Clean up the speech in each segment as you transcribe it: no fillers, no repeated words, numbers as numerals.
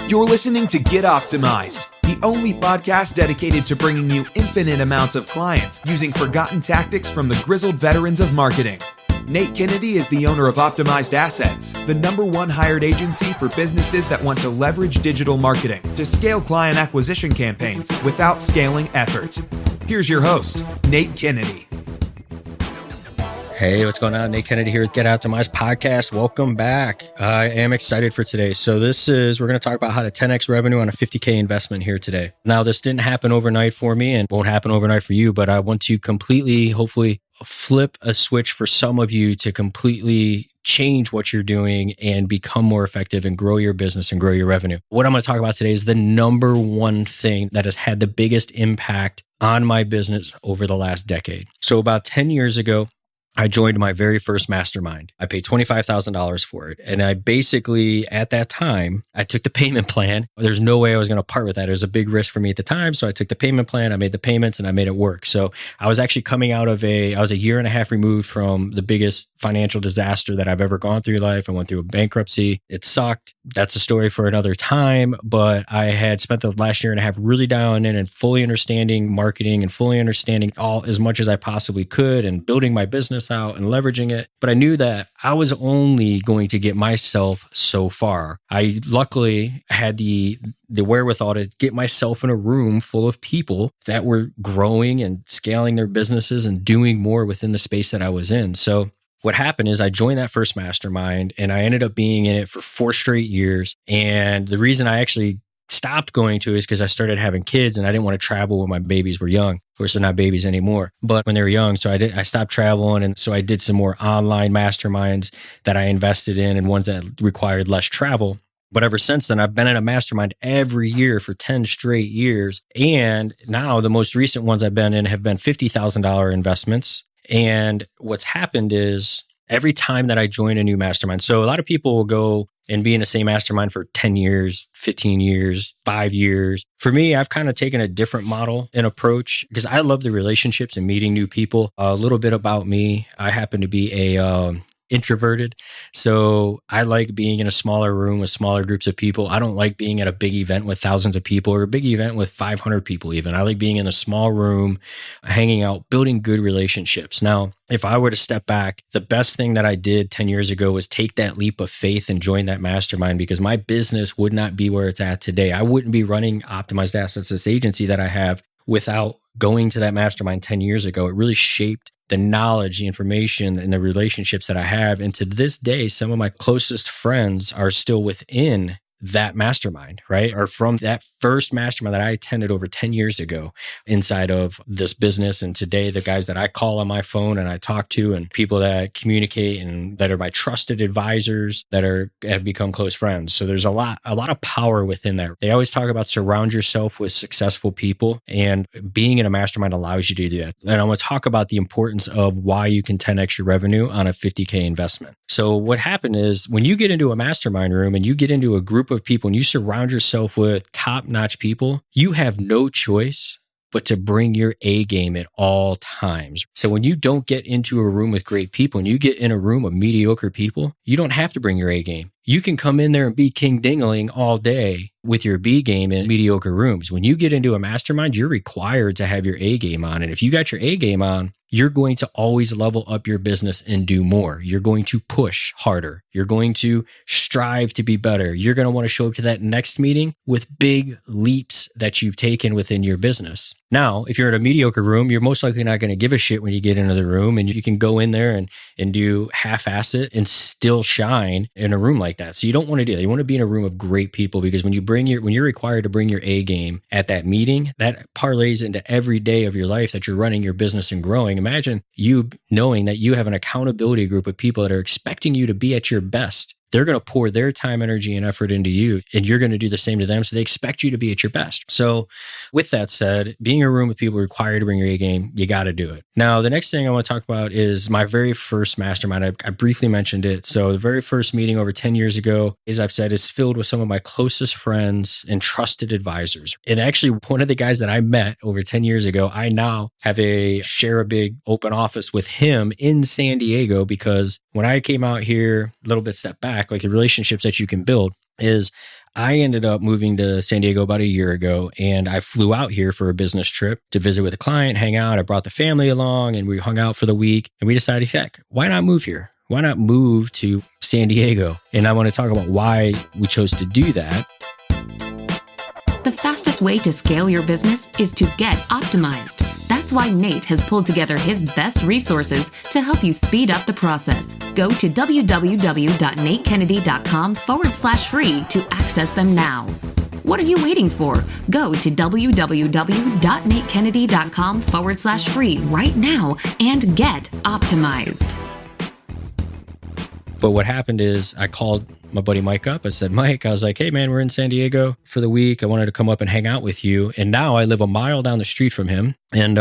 You're listening to Get Optimized, the only podcast dedicated to bringing you infinite amounts of clients using forgotten tactics from the grizzled veterans of marketing. Nate Kennedy is the owner of Optimized Assets, the #1 hired agency for businesses that want to leverage digital marketing to scale client acquisition campaigns without scaling effort. Here's your host, Nate Kennedy. Hey, what's going on? Nate Kennedy here with Get Optimized Podcast. Welcome back. I am excited for today. So we're going to talk about how to 10x revenue on a $50K investment here today. Now, this didn't happen overnight for me and won't happen overnight for you, but I want to completely, hopefully, flip a switch for some of you to completely change what you're doing and become more effective and grow your business and grow your revenue. What I'm going to talk about today is the #1 thing that has had the biggest impact on my business over the last decade. So about 10 years ago, I joined my very first mastermind. I paid $25,000 for it. And I basically, at that time, I took the payment plan. There's no way I was going to part with that. It was a big risk for me at the time. So I took the payment plan, I made the payments, and I made it work. So I was actually coming out of I was a year and a half removed from the biggest financial disaster that I've ever gone through in life. I went through a bankruptcy. It sucked. That's a story for another time. But I had spent the last year and a half really dialing in and fully understanding marketing and fully understanding all as much as I possibly could and building my business out and leveraging it. But I knew that I was only going to get myself so far. I luckily had the wherewithal to get myself in a room full of people that were growing and scaling their businesses and doing more within the space that I was in. So what happened is I joined that first mastermind and I ended up being in it for 4 straight years. And the reason I actually stopped going to is because I started having kids and I didn't want to travel when my babies were young. Of course, they're not babies anymore, but when they were young. So I stopped traveling. And so I did some more online masterminds that I invested in and ones that required less travel. But ever since then, I've been in a mastermind every year for 10 straight years. And now the most recent ones I've been in have been $50,000 investments. And what's happened is every time that I join a new mastermind, so a lot of people will go and be in the same mastermind for 10 years, 15 years, 5 years. For me, I've kind of taken a different model and approach because I love the relationships and meeting new people. A little bit about me, I happen to be introverted. So I like being in a smaller room with smaller groups of people. I don't like being at a big event with thousands of people or a big event with 500 people even. I like being in a small room, hanging out, building good relationships. Now, if I were to step back, the best thing that I did 10 years ago was take that leap of faith and join that mastermind because my business would not be where it's at today. I wouldn't be running Optimized Assets, this agency that I have, without going to that mastermind 10 years ago. It really shaped the knowledge, the information, and the relationships that I have. And to this day, some of my closest friends are still within that mastermind, right? Or from that first mastermind that I attended over 10 years ago inside of this business. And today, the guys that I call on my phone and I talk to and people that communicate and that are my trusted advisors that have become close friends. So there's a lot of power within that. They always talk about surround yourself with successful people, and being in a mastermind allows you to do that. And I'm going to talk about the importance of why you can 10x your revenue on a 50K investment. So what happened is when you get into a mastermind room and you get into a group of people and you surround yourself with top-notch people, you have no choice but to bring your A game at all times. So when you don't get into a room with great people and you get in a room of mediocre people, you don't have to bring your A game. You can come in there and be king dingling all day with your B game in mediocre rooms. When you get into a mastermind, you're required to have your A game on. And if you got your A game on, you're going to always level up your business and do more. You're going to push harder. You're going to strive to be better. You're going to want to show up to that next meeting with big leaps that you've taken within your business. Now, if you're in a mediocre room, you're most likely not going to give a shit when you get into the room, and you can go in there and do half-ass it and still shine in a room like that. So you don't want to do that. You want to be in a room of great people because when you're required to bring your A game at that meeting, that parlays into every day of your life that you're running your business and growing. Imagine you knowing that you have an accountability group of people that are expecting you to be at your best. They're going to pour their time, energy, and effort into you, and you're going to do the same to them. So they expect you to be at your best. So with that said, being in a room with people required to bring your A game, you got to do it. Now, the next thing I want to talk about is my very first mastermind. I briefly mentioned it. So the very first meeting over 10 years ago, as I've said, is filled with some of my closest friends and trusted advisors. And actually, one of the guys that I met over 10 years ago, I now share a big open office with him in San Diego, because when I came out here, a little bit step back, like the relationships that you can build is I ended up moving to San Diego about a year ago, and I flew out here for a business trip to visit with a client, hang out. I brought the family along, and we hung out for the week, and we decided, heck, why not move here? Why not move to San Diego? And I want to talk about why we chose to do that. The fastest way to scale your business is to get optimized. That's why Nate has pulled together his best resources to help you speed up the process. Go to www.natekennedy.com/free to access them now. What are you waiting for? Go to www.natekennedy.com/free right now and get optimized. But what happened is I called my buddy Mike up. I said, Mike, I was like, hey man, we're in San Diego for the week. I wanted to come up and hang out with you. And now I live a mile down the street from him. And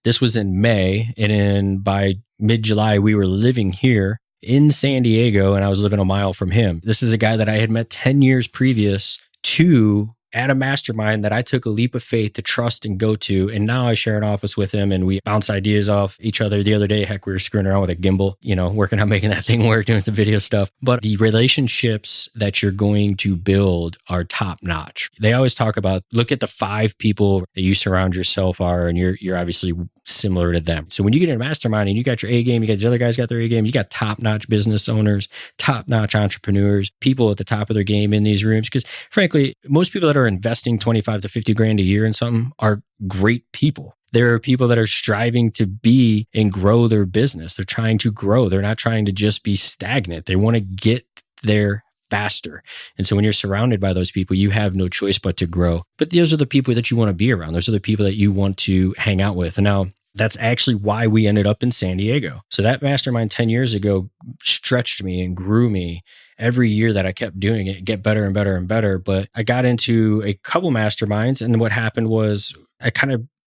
this was in May. And by mid-July, we were living here in San Diego, and I was living a mile from him. This is a guy that I had met 10 years previous to at a mastermind that I took a leap of faith to trust and go to. And now I share an office with him and we bounce ideas off each other. The other day, heck, we were screwing around with a gimbal, working on making that thing work, doing some video stuff. But the relationships that you're going to build are top notch. They always talk about, look at the 5 people that you surround yourself are, and you're obviously similar to them. So when you get in a mastermind and you got your A game, you got these other guys got their A game, you got top-notch business owners, top-notch entrepreneurs, people at the top of their game in these rooms. Because frankly, most people that are investing 25 to 50 grand a year in something are great people. There are people that are striving to be and grow their business. They're trying to grow. They're not trying to just be stagnant. They want to get there faster. And so when you're surrounded by those people, you have no choice but to grow. But those are the people that you want to be around. Those are the people that you want to hang out with. And now that's actually why we ended up in San Diego. So that mastermind 10 years ago stretched me and grew me. Every year that I kept doing it, get better and better and better. But I got into a couple masterminds, and what happened was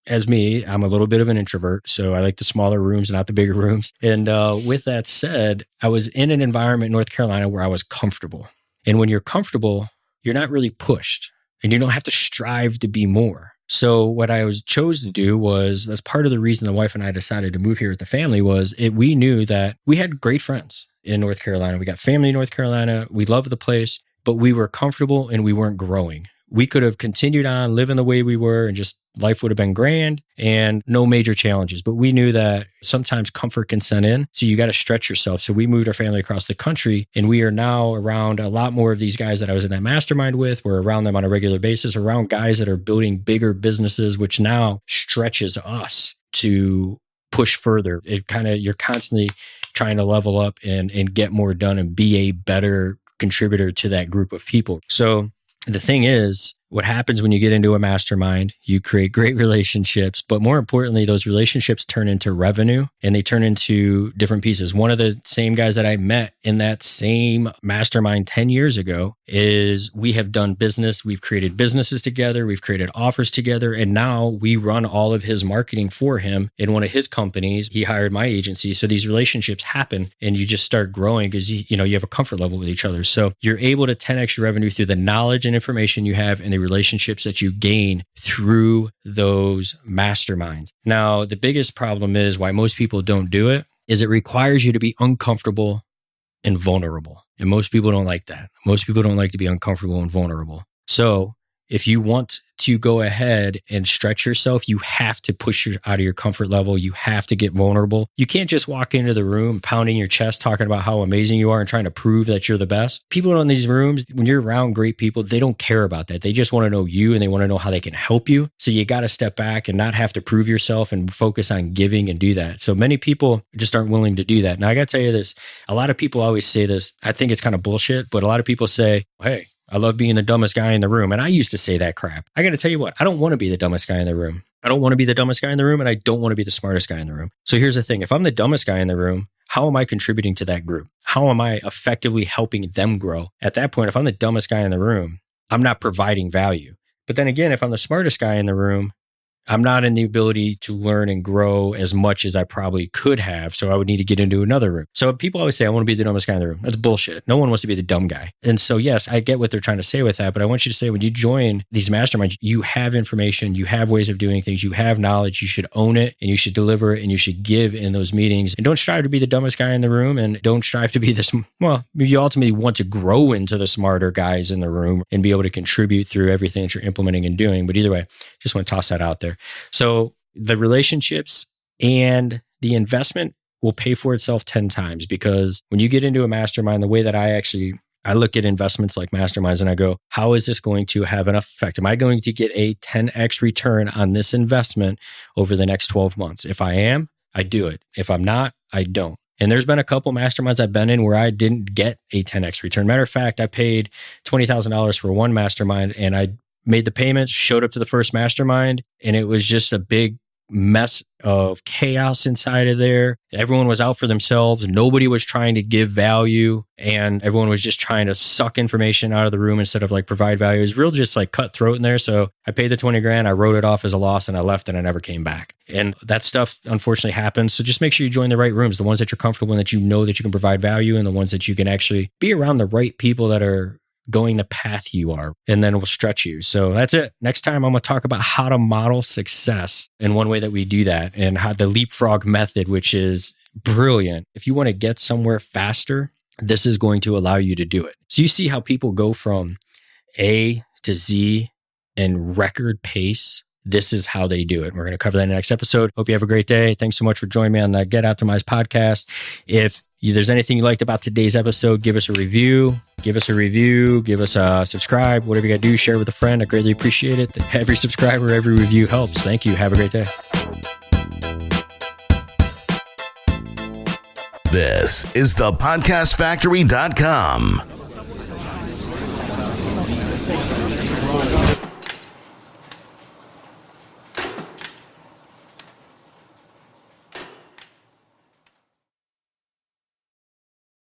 as me, I'm a little bit of an introvert. So I like the smaller rooms, not the bigger rooms. And with that said, I was in an environment in North Carolina where I was comfortable. And when you're comfortable, you're not really pushed and you don't have to strive to be more. So what I chose to do was, that's part of the reason the wife and I decided to move here with the family, was we knew that we had great friends in North Carolina. We got family in North Carolina. We loved the place, but we were comfortable and we weren't growing. We could have continued on living the way we were and just life would have been grand and no major challenges. But we knew that sometimes comfort can set in. So you got to stretch yourself. So we moved our family across the country, and we are now around a lot more of these guys that I was in that mastermind with. We're around them on a regular basis, around guys that are building bigger businesses, which now stretches us to push further. You're constantly trying to level up and get more done and be a better contributor to that group of people. So the thing is, what happens when you get into a mastermind, you create great relationships, but more importantly, those relationships turn into revenue and they turn into different pieces. One of the same guys that I met in that same mastermind 10 years ago is we have done business. We've created businesses together. We've created offers together. And now we run all of his marketing for him in one of his companies. He hired my agency. So these relationships happen and you just start growing because you have a comfort level with each other. So you're able to 10x your revenue through the knowledge and information you have and the relationships that you gain through those masterminds. Now, the biggest problem is why most people don't do it is it requires you to be uncomfortable and vulnerable. And most people don't like that. Most people don't like to be uncomfortable and vulnerable. So if you want to go ahead and stretch yourself, you have to push out of your comfort level. You have to get vulnerable. You can't just walk into the room pounding your chest, talking about how amazing you are and trying to prove that you're the best. People in these rooms, when you're around great people, they don't care about that. They just want to know you and they want to know how they can help you. So you got to step back and not have to prove yourself and focus on giving and do that. So many people just aren't willing to do that. Now, I got to tell you this. A lot of people always say this. I think it's kind of bullshit, but a lot of people say, hey, I love being the dumbest guy in the room. And I used to say that crap. I got to tell you what, I don't want to be the dumbest guy in the room. I don't want to be the dumbest guy in the room, and I don't want to be the smartest guy in the room. So here's the thing. If I'm the dumbest guy in the room, how am I contributing to that group? How am I effectively helping them grow? At that point, if I'm the dumbest guy in the room, I'm not providing value. But then again, if I'm the smartest guy in the room, I'm not in the ability to learn and grow as much as I probably could have. So I would need to get into another room. So people always say, I want to be the dumbest guy in the room. That's bullshit. No one wants to be the dumb guy. And so, yes, I get what they're trying to say with that. But I want you to say, when you join these masterminds, you have information, you have ways of doing things, you have knowledge, you should own it and you should deliver it and you should give in those meetings. And don't strive to be the dumbest guy in the room and don't strive to be this, well, you ultimately want to grow into the smarter guys in the room and be able to contribute through everything that you're implementing and doing. But either way, just want to toss that out there. So the relationships and the investment will pay for itself 10 times, because when you get into a mastermind, the way that I look at investments like masterminds and I go, how is this going to have an effect? Am I going to get a 10x return on this investment over the next 12 months? If I am, I do it. If I'm not, I don't. And there's been a couple masterminds I've been in where I didn't get a 10x return. Matter of fact, I paid $20,000 for one mastermind and I made the payments, showed up to the first mastermind, and it was just a big mess of chaos inside of there. Everyone was out for themselves. Nobody was trying to give value, and everyone was just trying to suck information out of the room instead of like provide value. It was real just like cutthroat in there. So I paid the 20 grand, I wrote it off as a loss, and I left and I never came back. And that stuff unfortunately happens. So just make sure you join the right rooms, the ones that you're comfortable in, that you know that you can provide value, and the ones that you can actually be around the right people that are going the path you are, and then it will stretch you. So that's it. Next time I'm going to talk about how to model success, and one way that we do that, and how the leapfrog method, which is brilliant. If you want to get somewhere faster, this is going to allow you to do it. So you see how people go from A to Z in record pace. This is how they do it. We're going to cover that in the next episode. Hope you have a great day. Thanks so much for joining me on the Get Optimized podcast. If there's anything you liked about today's episode, give us a review, give us a subscribe, whatever you got to do, share with a friend. I greatly appreciate it. Every subscriber, every review helps. Thank you. Have a great day. This is thepodcastfactory.com.